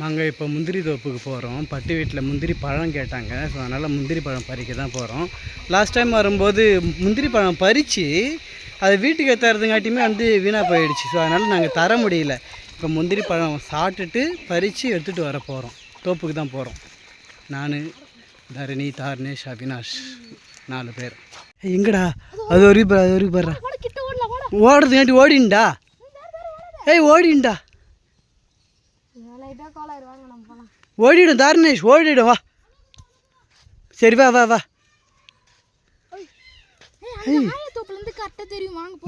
நாங்கள் இப்போ முந்திரி தோப்புக்கு போகிறோம். பட்டு வீட்டில் முந்திரி பழம் கேட்டாங்க. ஸோ அதனால் முந்திரி பழம் பறிக்க தான் போகிறோம். லாஸ்ட் டைம் வரும்போது முந்திரி பழம் பறித்து அதை வீட்டுக்கு தரதுங்காட்டியுமே வந்து வீணாக போயிடுச்சு. ஸோ அதனால் நாங்கள் தர முடியல. இப்போ முந்திரி பழம் சாப்பிட்டுட்டு பறித்து எடுத்துகிட்டு வர போகிறோம். தோப்புக்கு தான் போகிறோம். நான், தரணி, தார்னேஷ், அவினாஷ் 4 பேர். எங்கடா அது ஒரு போடுறா ஓடுறதுங்காட்டி ஓடிண்டா. ஓடிண்டா ஓடிடும் தார்னேஷ், ஓடிடும். வா சரி, வா வா வா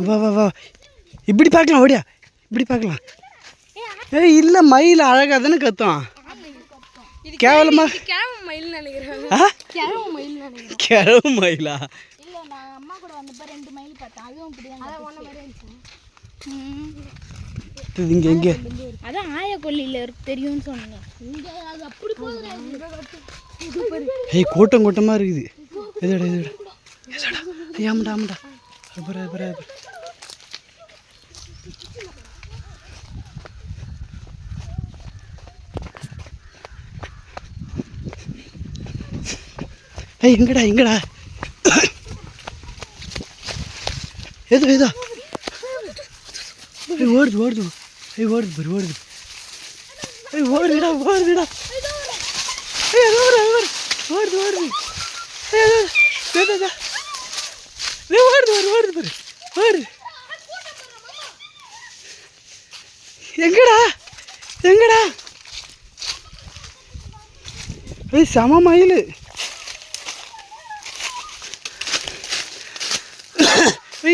வா வா வா. இப்படி பார்க்கலாம், ஓடியா இப்படி பார்க்கலாம். இல்லை, மயில் அழகாக தானே கத்தும். கேவலமா கிழவு மயிலா? இங்க எங்க அதான் ஆயக்கொல்லியில தெரியும்னு சொன்னீங்க. கூட்டம் கூட்டமா இருக்குது. எதோட ஆமாடா ஆமாடா. எங்கடா எங்கடா ஏதோ ஓடுது ஓடுது ஓடுது பாரு ஓடுது. ஓடுதுடா ஓடுதுடா ஓடுது ஓடுது ஓடுது பாரு ஓடுது. எங்கடா எங்கடா சம மயில்.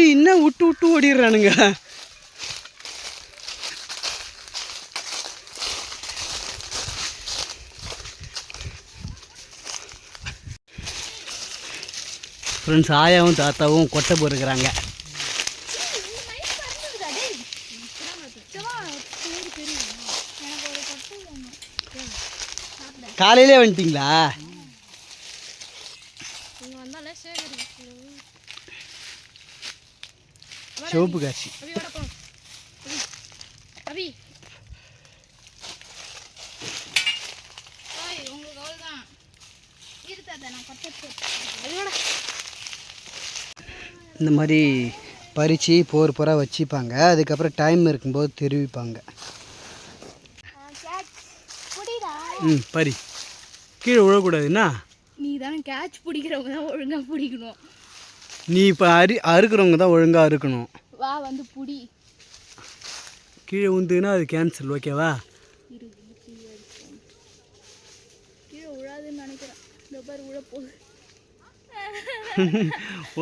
இன்னும் விட்டு விட்டு ஓடிடுறானுங்க. ஃப்ரெண்ட்ஸ், ஆயாவும் தாத்தாவும் கொட்டை போட்டுக்கிறாங்க. காலையிலே வந்துட்டிங்களா? சிவப்பு காட்சி. இந்த மாதிரி பறித்து போர் வச்சுப்பாங்க. அதுக்கப்புறம் டைம் இருக்கும்போது தெரிவிப்பாங்க. பறி கீழே விழக்கூடாதுன்னா நீ தானே கேட்ச் பிடிக்கிறவங்க தான் ஒழுங்காக பிடிக்கணும். நீ இப்போ அறுக்கிறவங்க தான் ஒழுங்காக அறுக்கணும். வா வந்து புடி. கீழே உந்துன்னா அது கேன்சல். ஓகேவா? கீழே விழாதுன்னு நினைக்கிறேன். இந்த பாரு விழ போகுது.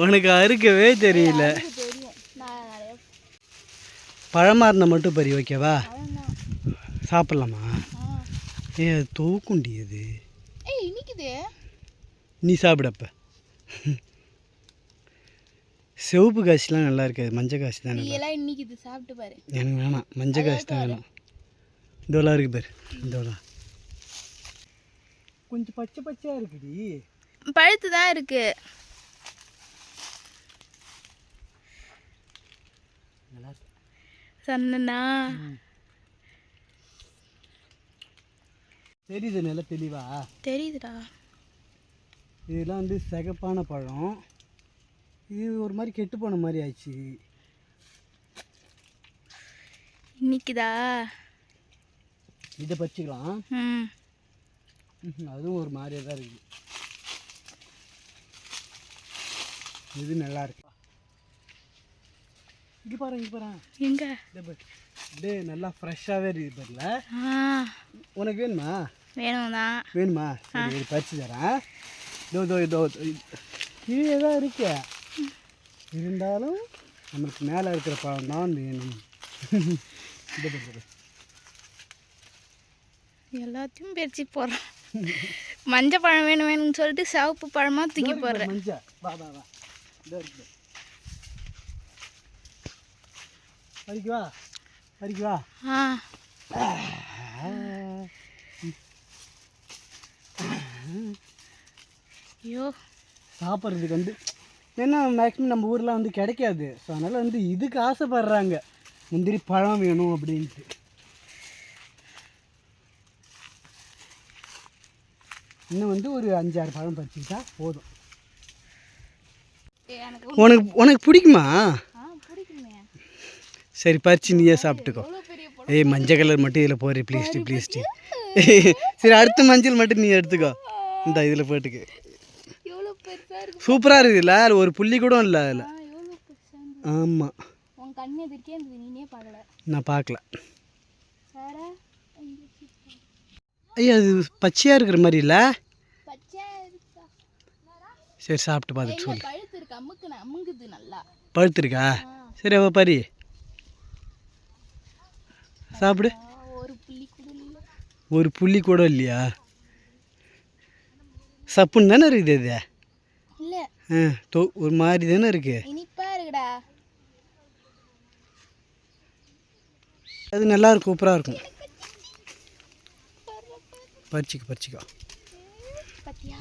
உனக்கு அறுக்கவே தெரியல. பழமாக இருந்தால் மட்டும் பறி. ஓகேவா? சாப்பிட்லாமா? அது தூக்குண்டி. அது நீ சாப்பிடப்ப. சிவப்பு காய்ச்சிலாம் நல்லா இருக்காது. மஞ்சள் காய்ச்சி தான் இன்னைக்கு சாப்பிட்டு பாரு. எனக்கு வேணாம், மஞ்சள் காய்ச்சி தான் வேணும். இதெல்லாம் இருக்கு பாரு. இதெல்லாம் கொஞ்சம் பச்சை பச்சையாக இருக்குடி. பழுத்து தான் இருக்கு. நல்லா இருக்கு. சொன்னா தெரியுது, நல்லா தெளிவா தெரியுதுடா. இதெல்லாம் வந்து சிகப்பான பழம். இது ஒரு மாதிரி கெட்டு போன மாதிரி ஆயிடுச்சு. இன்னைக்குதா இதை பறிச்சுக்கலாம். அதுவும் ஒரு மாதிரியாக தான் இருக்குது. இது நல்லா இருக்கு. இங்கே பாரு இங்கே பாரு. எங்க டே நல்லா ஃப்ரெஷ்ஷாகவே இருக்குது பாருல. உனக்கு வேணுமா? வேணுமா? சரி, இது பறிச்சு தரேன். இதோ கீழே தான் இருக்கு. இருந்தாலும் நம்மளுக்கு மேலே இருக்கிற பழம் தான் வேணும். எல்லாத்தையும் பறிச்சு போடுறேன். மஞ்சள் பழம் வேணும்னு சொல்லிட்டு சிவப்பு பழமாக தூக்கி போடுறேன். மஞ்சள் வா வா வா. இதோ இருக்கு. பறிக்குவா. ஐயோ, சாப்பிட்றதுக்கு வந்து ஏன்னா மேக்ஸிமம் நம்ம ஊரில் வந்து கிடைக்காது. ஸோ அதனால் வந்து இதுக்கு ஆசைப்படுறாங்க, முந்திரி பழம் வேணும் அப்படின்ட்டு. இன்னும் வந்து ஒரு 5-6 பழம் பறிச்சுக்கிட்டா போதும். எனக்கு உனக்கு பிடிக்குமா? பிடிக்குமே. சரி பறிச்சு நீயே சாப்பிட்டுக்கோ. எவ்வளோ பெரிய ஏய் மஞ்சள் கலர் மட்டும் இதில் போடுற ப்ளீஸ். சரி அடுத்த மஞ்சள் மட்டும் நீ எடுத்துக்கோ. இந்த இதில் போட்டுக்கு. எவ்வளோ பெருசாக இருக்கு. சூப்பராக இருக்குதுல்ல, அதில் ஒரு புள்ளி கூட இல்லை அதில். எவ்வளோ பெருசாக. ஆமாம், உன் கண்ணு எதிர்க்கே இருந்தது, நீனே பார்க்கல. நான் பார்க்கல. வேற ஐயா அது பச்சையாக இருக்கிற மாதிரி இல்லை? பச்சையாக இருக்கா? சரி சாப்பிட்டு பார்த்துட்டு சொல்லு. பழுத்து இருக்கு, அமுங்குது நல்லா. பழுத்துருக்கா? சரி அவ பறி சாப்பிடு. ஒரு புள்ளி கூட இல்லையா? சப்புன்னு தானே இருக்குது இது? இல்லை ஒரு மாதிரி தானே இருக்கு. இனிப்பா இருக்குடா. அது நல்லா இருக்கும், சூப்பராக இருக்கும். பறிச்சிக்கோ. பத்தியா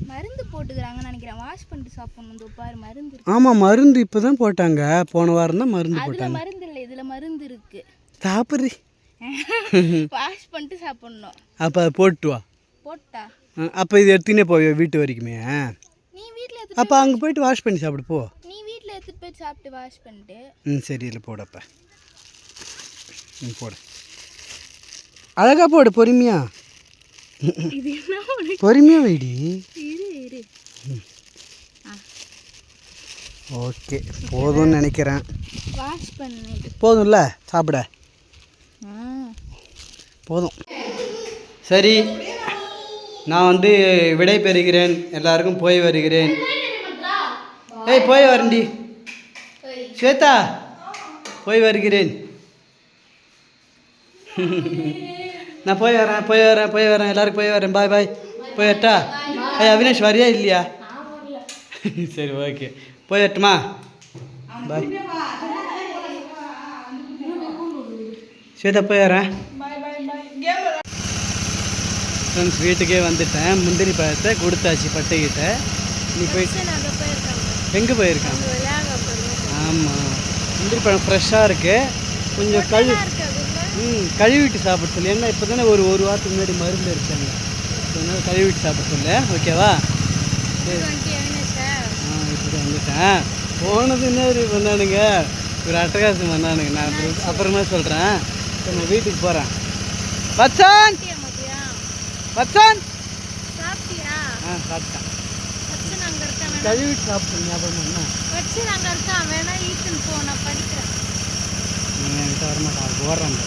மருந்து போட்டுக்கிறாங்கன்னு நினைக்கிறேன். வாஷ் பண்ணிட்டு சாப்பிடணும். பாரு மருந்து இருக்கு. ஆமாம் மருந்து இப்போ தான் போட்டாங்க, போன வாரம் தான் மருந்து போட்டாங்க. மருந்து இல்லை, இதில் மருந்து இருக்கு. சாப்பிட்றி. வாஷ் பண்ணிட்டு சாப்பிடணும். அப்போ அதை போட்டு வா. போட்டா அப்போ இது எடுத்துனே போய் வீட்டு வரைக்குமே. நீ வீட்டில் எடுத்து அப்போ அங்கே போயிட்டு வாஷ் பண்ணி சாப்பிடு போ. நீ வீட்டில் எடுத்துட்டு போய் சாப்பிட்டு வாஷ் பண்ணிட்டு. சரி இல்லை போடப்ப. போடு, அழகாக போடு, பொறுமையா. இது என்ன பொறுமையாக வைடி. இரு. ஓகே போதும்னு நினைக்கிறேன். வாஷ் பண்ணிட்டு போதும்ல சாப்பிட? போதும். சரி நான் வந்து விடை பெறுகிறேன், எல்லாருக்கும் போய் வருகிறேன். ஏய் போய் வரண்டி ஸ்வேதா, போய் வருகிறேன். நான் போய் வரேன் எல்லாருக்கும் போய் வரேன். பாய் போய் வரட்டா? ஏய் அவினாஷ் வரியா இல்லையா? சரி ஓகே போய் வரட்டுமா? பாய் ஸ்வேதா, போய் வரேன். ஃப்ரெண்ட்ஸ் வீட்டுக்கே வந்துட்டேன். முந்திரி பழத்தை கொடுத்தாச்சு பட்டைக்கிட்ட. நீ போயிட்டு எங்கே போயிருக்கான்? ஆமாம் முந்திரி பழம் ஃப்ரெஷ்ஷாக இருக்குது. கொஞ்சம் கழுவிட்டு சாப்பிட சொல்லு. ஏன்னா இப்போ தானே ஒரு வாரத்துக்கு முன்னாடி மருந்து அடிச்சாங்க, அதனால கழுவிட்டு சாப்பிட சொல்லு. ஓகேவா? சரி இப்போ வந்துட்டேன். போனது என்ன பண்ணானுங்க, ஒரு அட்டகாசம் பண்ணானுங்க. நான் அப்புறமா சொல்கிறேன். இப்போ நான் வீட்டுக்கு போகிறேன். வச்சான் சாப்பிட்டேன். கழுவிட்டு சாப்பிட்டேன். ஞாபகம் என்ன என்கிட்ட வரமாட்டான், ஓடுறாங்க.